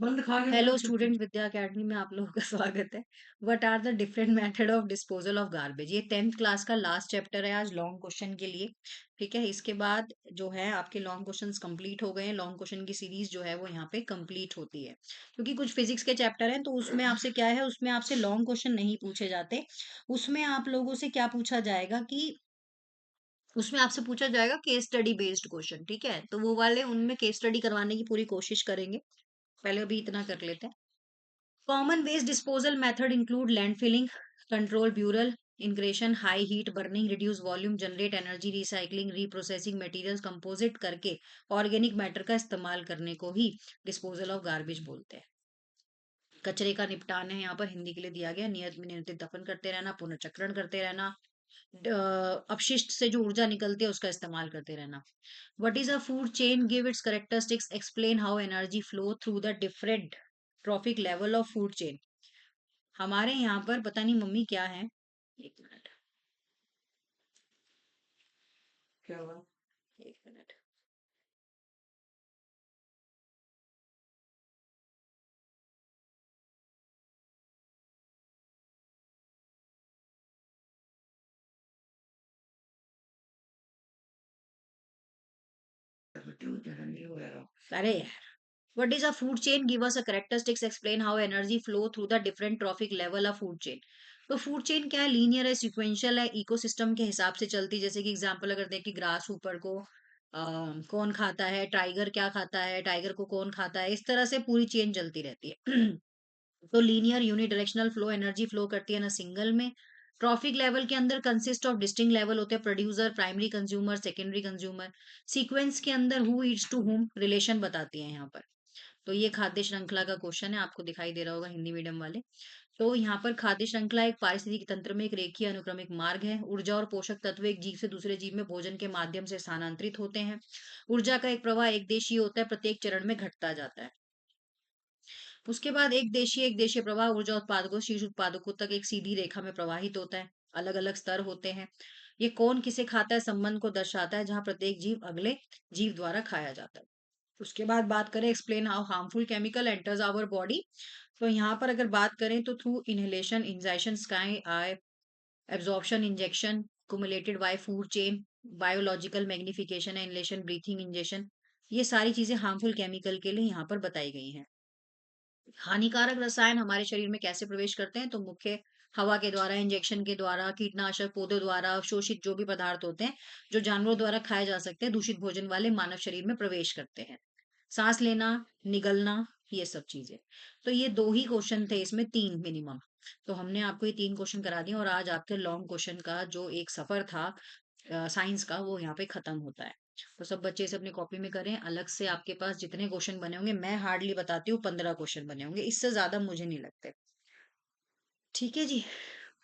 Hello student, विद्या academy में आप लोगों का स्वागत है। What are the different method of disposal of garbage? ये 10th क्लास का लास्ट चैप्टर है आज लॉन्ग क्वेश्चन के लिए। ठीक है, इसके बाद जो है आपके लॉन्ग क्वेश्चंस कंप्लीट हो गए हैं। लॉन्ग क्वेश्चन की सीरीज जो है वो यहाँ पे कंप्लीट होती है, क्योंकि कुछ फिजिक्स के चैप्टर हैं तो उसमें आपसे क्या है, उसमें आपसे लॉन्ग क्वेश्चन नहीं पूछे जाते। उसमें आप लोगों से क्या पूछा जाएगा कि उसमें आपसे पूछा जाएगा केस स्टडी बेस्ड क्वेश्चन। ठीक है, तो वो वाले उनमें केस स्टडी करवाने की पूरी कोशिश करेंगे। पहले अभी इतना कर लेते हैं। Common waste disposal method include landfilling, control burial, ingression, high heat burning, reduce volume, generate energy, recycling, reprocessing materials, composite करके organic matter का इस्तेमाल करने को ही disposal of garbage बोलते हैं। कचरे का निपटान है यहाँ पर हिंदी के लिए दिया गया। नियत में नियंत्रित दफन करते रहना, पुनर्चक्रण करते रहना, अपशिष्ट से जो ऊर्जा निकलती है उसका इस्तेमाल करते रहना। What is a food chain? Give its characteristics. Explain how energy flow through the different trophic level of food chain. हमारे यहाँ पर पता नहीं मम्मी क्या है। एक मिनट, क्या हुआ? एक मिनट। अरे यार, what is a food chain? Give us a characteristics. Explain how energy flow through the different trophic level of food chain. तो फूड चेन क्या है? लीनियर है, सिक्वेंशियल है, इकोसिस्टम के हिसाब से चलती। जैसे कि एग्जांपल अगर देखें, ग्रास ऊपर को कौन खाता है, टाइगर क्या खाता है, टाइगर को कौन खाता है, इस तरह से पूरी चेन चलती रहती है। तो linear unidirectional flow energy flow करती है ना सिंगल में। ट्रॉफिक लेवल के अंदर कंसिस्ट ऑफ डिस्टिंग लेवल होते हैं, producer, primary consumer, secondary consumer. Sequence के अंदर who eats to whom relation बताती है यहाँ पर। तो ये खाद्य श्रृंखला का क्वेश्चन है, आपको दिखाई दे रहा होगा हिंदी मीडियम वाले। तो यहाँ पर खाद्य श्रृंखला एक पारिस्थितिक तंत्र में एक रेखीय अनुक्रमिक मार्ग है। ऊर्जा और पोषक तत्व एक जीव से दूसरे जीव में भोजन के माध्यम से स्थानांतरित होते हैं। ऊर्जा का एक प्रवाह एक देशीय होता है, प्रत्येक चरण में घटता जाता है। उसके बाद एक देशीय प्रवाह ऊर्जा उत्पादकों शीर्ष उत्पादकों तक एक सीधी रेखा में प्रवाहित होता है। अलग अलग स्तर होते हैं। ये कौन किसे खाता है संबंध को दर्शाता है, जहां प्रत्येक जीव अगले जीव द्वारा खाया जाता है। उसके बाद बात करें explain how harmful chemical enters our body. तो यहाँ पर अगर बात करें तो through inhalation, ingestion, sky eye absorption, injection, cumulated by food chain, biological magnification, inhalation, breathing, injection, ये सारी चीजें हार्मफुल केमिकल के लिए यहाँ पर बताई गई हैं। हानिकारक रसायन हमारे शरीर में कैसे प्रवेश करते हैं? तो मुख्य हवा के द्वारा, इंजेक्शन के द्वारा, कीटनाशक, पौधों द्वारा, अवशोषित जो भी पदार्थ होते हैं जो जानवरों द्वारा खाए जा सकते हैं, दूषित भोजन वाले मानव शरीर में प्रवेश करते हैं। सांस लेना, निगलना, ये सब चीजें। तो ये दो ही क्वेश्चन थे, इसमें तीन मिनिमम। तो हमने आपको ये तीन क्वेश्चन करा दिए और आज आपके लॉन्ग क्वेश्चन का जो एक सफर था साइंस का, वो यहाँ पे खत्म होता है। तो सब बच्चे इसे अपनी कॉपी में करें। अलग से आपके पास जितने क्वेश्चन बने होंगे, मैं हार्डली बताती हूँ 15 क्वेश्चन बने होंगे, इससे ज्यादा मुझे नहीं लगते। ठीक है जी।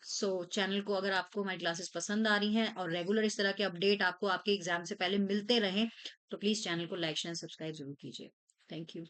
चैनल को, अगर आपको हमारी क्लासेस पसंद आ रही हैं और रेगुलर इस तरह के अपडेट आपको आपके एग्जाम से पहले मिलते रहें, तो प्लीज चैनल को लाइक शेयर सब्सक्राइब जरूर कीजिए। Thank you.